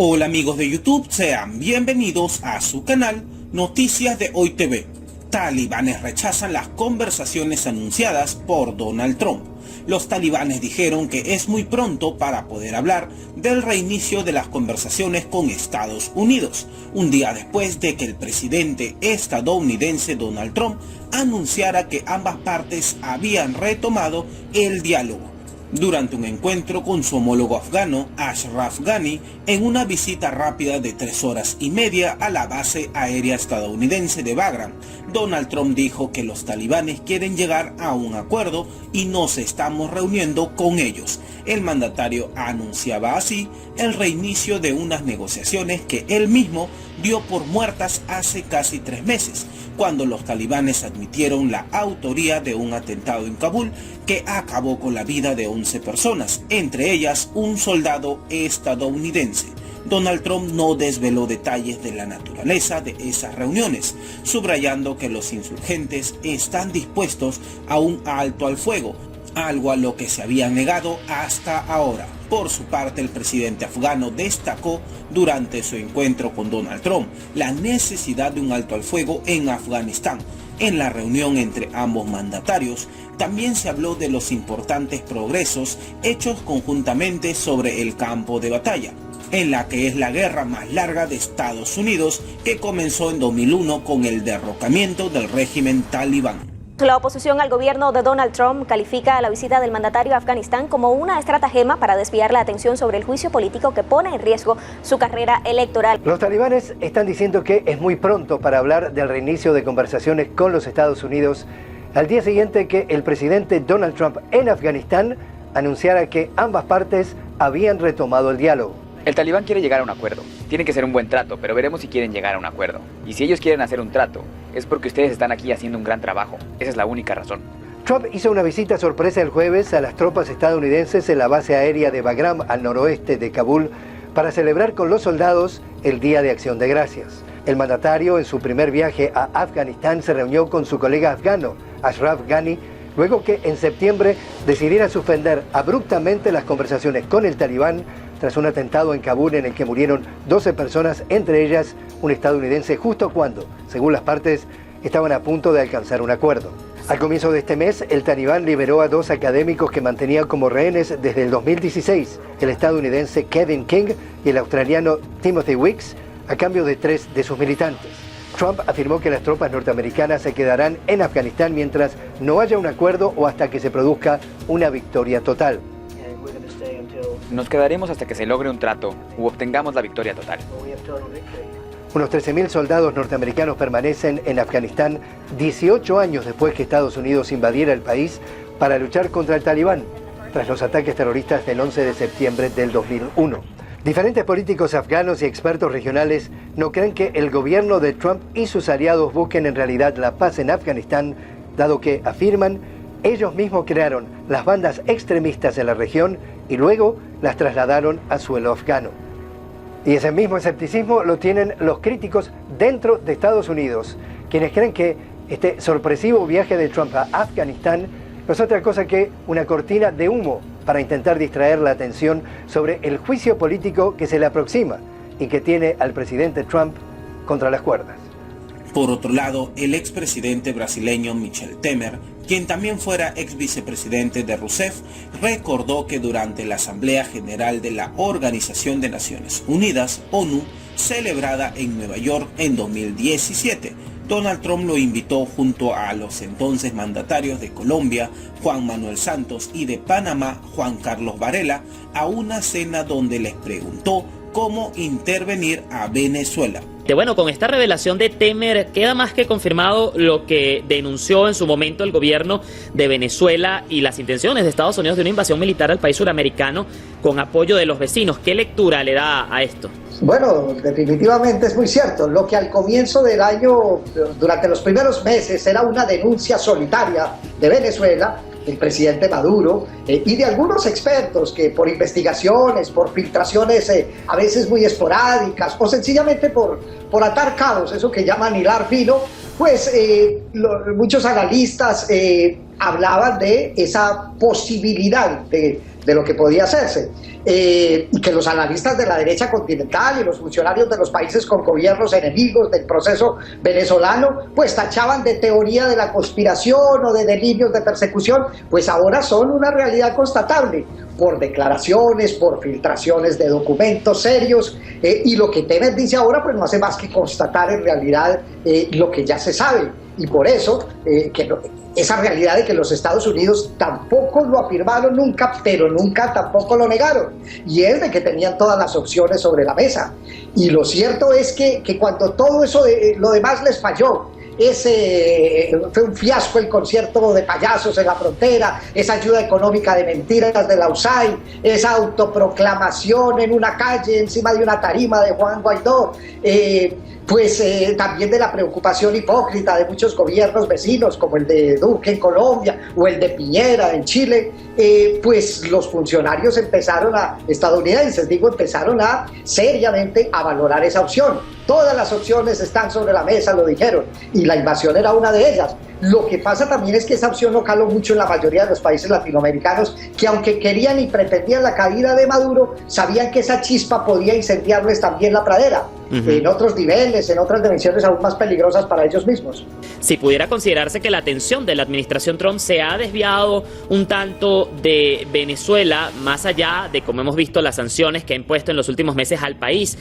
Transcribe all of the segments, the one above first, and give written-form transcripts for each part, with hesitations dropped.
Hola amigos de YouTube, sean bienvenidos a su canal Noticias de Hoy TV. Talibanes rechazan las conversaciones anunciadas por Donald Trump. Los talibanes dijeron que es muy pronto para poder hablar del reinicio de las conversaciones con Estados Unidos, un día después de que el presidente estadounidense Donald Trump anunciara que ambas partes habían retomado el diálogo. Durante un encuentro con su homólogo afgano, Ashraf Ghani, en una visita rápida de 3 horas y media a la base aérea estadounidense de Bagram, Donald Trump dijo que los talibanes quieren llegar a un acuerdo y nos estamos reuniendo con ellos. El mandatario anunciaba así el reinicio de unas negociaciones que él mismo dio por muertas hace casi 3 meses, cuando los talibanes admitieron la autoría de un atentado en Kabul que acabó con la vida de 11 personas, entre ellas un soldado estadounidense. Donald Trump no desveló detalles de la naturaleza de esas reuniones, subrayando que los insurgentes están dispuestos a un alto al fuego, algo a lo que se habían negado hasta ahora. Por su parte, el presidente afgano destacó durante su encuentro con Donald Trump la necesidad de un alto al fuego en Afganistán. En la reunión entre ambos mandatarios, también se habló de los importantes progresos hechos conjuntamente sobre el campo de batalla, en la que es la guerra más larga de Estados Unidos, que comenzó en 2001 con el derrocamiento del régimen talibán. La oposición al gobierno de Donald Trump califica la visita del mandatario a Afganistán como una estratagema para desviar la atención sobre el juicio político que pone en riesgo su carrera electoral. Los talibanes están diciendo que es muy pronto para hablar del reinicio de conversaciones con los Estados Unidos al día siguiente que el presidente Donald Trump en Afganistán anunciara que ambas partes habían retomado el diálogo. El talibán quiere llegar a un acuerdo. Tiene que ser un buen trato, pero veremos si quieren llegar a un acuerdo. Y si ellos quieren hacer un trato, es porque ustedes están aquí haciendo un gran trabajo. Esa es la única razón. Trump hizo una visita sorpresa el jueves a las tropas estadounidenses en la base aérea de Bagram, al noroeste de Kabul, para celebrar con los soldados el Día de Acción de Gracias. El mandatario, en su primer viaje a Afganistán, se reunió con su colega afgano, Ashraf Ghani, luego que en septiembre decidiera suspender abruptamente las conversaciones con el talibán tras un atentado en Kabul en el que murieron 12 personas, entre ellas un estadounidense, justo cuando, según las partes, estaban a punto de alcanzar un acuerdo. Al comienzo de este mes, el talibán liberó a 2 académicos que mantenían como rehenes desde el 2016, el estadounidense Kevin King y el australiano Timothy Weeks, a cambio de 3 de sus militantes. Trump afirmó que las tropas norteamericanas se quedarán en Afganistán mientras no haya un acuerdo o hasta que se produzca una victoria total. Nos quedaremos hasta que se logre un trato u obtengamos la victoria total. Unos 13.000 soldados norteamericanos permanecen en Afganistán 18 años después que Estados Unidos invadiera el país para luchar contra el talibán, tras los ataques terroristas del 11 de septiembre del 2001. Diferentes políticos afganos y expertos regionales no creen que el gobierno de Trump y sus aliados busquen en realidad la paz en Afganistán, dado que, afirman, ellos mismos crearon las bandas extremistas en la región y luego las trasladaron a suelo afgano. Y ese mismo escepticismo lo tienen los críticos dentro de Estados Unidos, quienes creen que este sorpresivo viaje de Trump a Afganistán no es otra cosa que una cortina de humo para intentar distraer la atención sobre el juicio político que se le aproxima y que tiene al presidente Trump contra las cuerdas. Por otro lado, el expresidente brasileño Michel Temer, quien también fuera ex vicepresidente de Rousseff, recordó que durante la Asamblea General de la Organización de Naciones Unidas, ONU, celebrada en Nueva York en 2017, Donald Trump lo invitó junto a los entonces mandatarios de Colombia, Juan Manuel Santos, y de Panamá, Juan Carlos Varela, a una cena donde les preguntó cómo intervenir a Venezuela. Bueno, con esta revelación de Temer queda más que confirmado lo que denunció en su momento el gobierno de Venezuela y las intenciones de Estados Unidos de una invasión militar al país suramericano con apoyo de los vecinos. ¿Qué lectura le da a esto? Bueno, definitivamente es muy cierto. Lo que al comienzo del año, durante los primeros meses, era una denuncia solitaria de Venezuela, del presidente Maduro y de algunos expertos que por investigaciones, por filtraciones a veces muy esporádicas o sencillamente por atar cabos, eso que llaman hilar fino, pues muchos analistas hablaban de esa posibilidad de de lo que podía hacerse. Y que los analistas de la derecha continental y los funcionarios de los países con gobiernos enemigos del proceso venezolano, pues tachaban de teoría de la conspiración o de delirios de persecución, pues ahora son una realidad constatable por declaraciones, por filtraciones de documentos serios, y lo que Temer dice ahora pues no hace más que constatar en realidad lo que ya se sabe, y por eso esa realidad de que los Estados Unidos tampoco lo afirmaron nunca, pero nunca tampoco lo negaron, y es de que tenían todas las opciones sobre la mesa. Y lo cierto es que cuando todo eso lo demás les falló, fue un fiasco el concierto de payasos en la frontera, esa ayuda económica de mentiras de la USAID, esa autoproclamación en una calle encima de una tarima de Juan Guaidó, también de la preocupación hipócrita de muchos gobiernos vecinos como el de Duque en Colombia o el de Piñera en Chile, pues los funcionarios estadounidenses empezaron a seriamente a valorar esa opción. Todas las opciones están sobre la mesa, lo dijeron, y la invasión era una de ellas. Lo que pasa también es que esa opción no caló mucho en la mayoría de los países latinoamericanos, que aunque querían y pretendían la caída de Maduro, sabían que esa chispa podía incendiarles también la pradera, en otros niveles, en otras dimensiones aún más peligrosas para ellos mismos. Si pudiera considerarse que la atención de la administración Trump se ha desviado un tanto de Venezuela, más allá de, como hemos visto, las sanciones que ha impuesto en los últimos meses al país,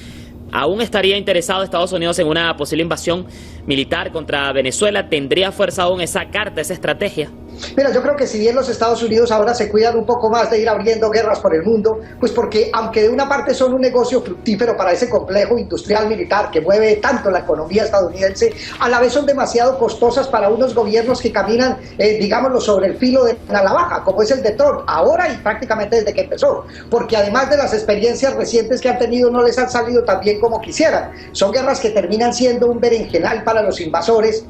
¿aún estaría interesado Estados Unidos en una posible invasión militar contra Venezuela? ¿Tendría fuerza aún esa carta, esa estrategia? Mira, yo creo que si bien los Estados Unidos ahora se cuidan un poco más de ir abriendo guerras por el mundo, pues porque aunque de una parte son un negocio fructífero para ese complejo industrial militar que mueve tanto la economía estadounidense, a la vez son demasiado costosas para unos gobiernos que caminan, digámoslo, sobre el filo de la navaja, como es el de Trump, ahora y prácticamente desde que empezó, porque además de las experiencias recientes que han tenido no les han salido tan bien como quisieran. Son guerras que terminan siendo un berenjenal para los invasores,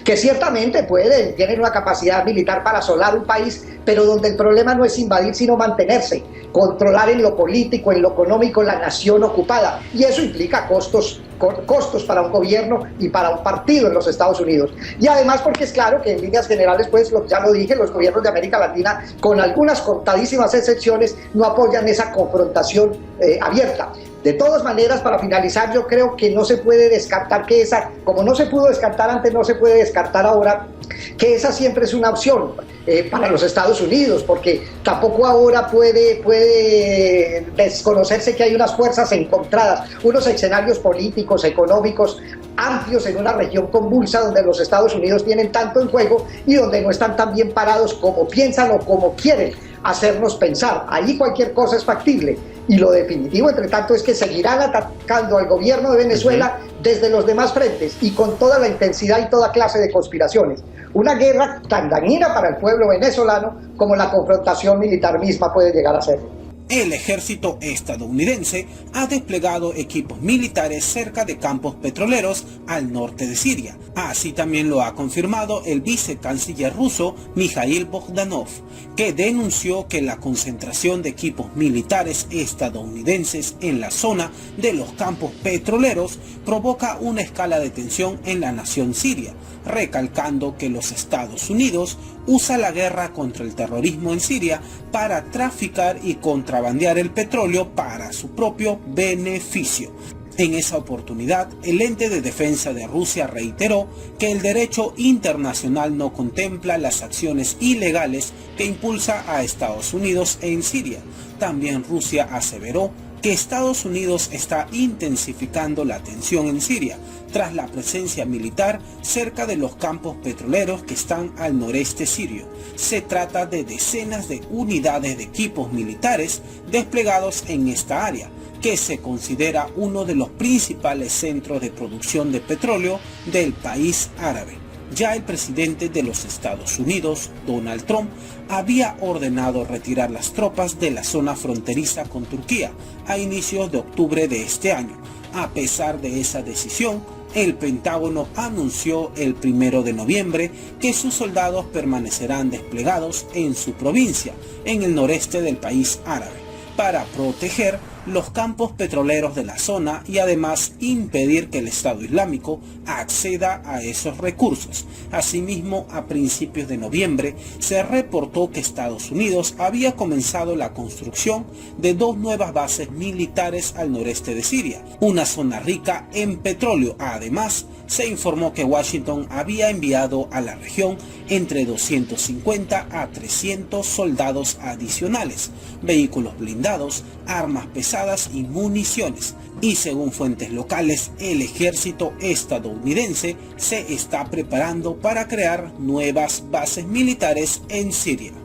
que ciertamente tienen una capacidad militar para asolar un país, pero donde el problema no es invadir sino mantenerse, controlar en lo político, en lo económico la nación ocupada, y eso implica costos para un gobierno y para un partido en los Estados Unidos. Y además porque es claro que en líneas generales, pues ya lo dije, los gobiernos de América Latina, con algunas contadísimas excepciones, no apoyan esa confrontación abierta. De todas maneras, para finalizar, yo creo que no se puede descartar que como no se pudo descartar antes, no se puede descartar ahora, que esa siempre es una opción para los Estados Unidos, porque tampoco ahora puede desconocerse que hay unas fuerzas encontradas, unos escenarios políticos, económicos amplios en una región convulsa donde los Estados Unidos tienen tanto en juego y donde no están tan bien parados como piensan o como quieren hacernos pensar. Ahí cualquier cosa es factible. Y lo definitivo, entre tanto, es que seguirán atacando al gobierno de Venezuela desde los demás frentes y con toda la intensidad y toda clase de conspiraciones. Una guerra tan dañina para el pueblo venezolano como la confrontación militar misma puede llegar a ser. El ejército estadounidense ha desplegado equipos militares cerca de campos petroleros al norte de Siria. Así también lo ha confirmado el vicecanciller ruso Mikhail Bogdanov, que denunció que la concentración de equipos militares estadounidenses en la zona de los campos petroleros provoca una escala de tensión en la nación siria, recalcando que los Estados Unidos usa la guerra contra el terrorismo en Siria para traficar y contrabandear el petróleo para su propio beneficio. En esa oportunidad, el ente de defensa de Rusia reiteró que el derecho internacional no contempla las acciones ilegales que impulsa a Estados Unidos en Siria. También Rusia aseveró que Estados Unidos está intensificando la tensión en Siria tras la presencia militar cerca de los campos petroleros que están al noreste sirio. Se trata de decenas de unidades de equipos militares desplegados en esta área, que se considera uno de los principales centros de producción de petróleo del país árabe. Ya el presidente de los Estados Unidos, Donald Trump, había ordenado retirar las tropas de la zona fronteriza con Turquía a inicios de octubre de este año. A pesar de esa decisión, el Pentágono anunció el 1 de noviembre que sus soldados permanecerán desplegados en su provincia, en el noreste del país árabe, para proteger los campos petroleros de la zona y además impedir que el Estado Islámico acceda a esos recursos. Asimismo, a principios de noviembre se reportó que Estados Unidos había comenzado la construcción de 2 nuevas bases militares al noreste de Siria, una zona rica en petróleo. Además, se informó que Washington había enviado a la región entre 250 a 300 soldados adicionales, vehículos blindados, armas pesadas y municiones. Y según fuentes locales, el ejército estadounidense se está preparando para crear nuevas bases militares en Siria.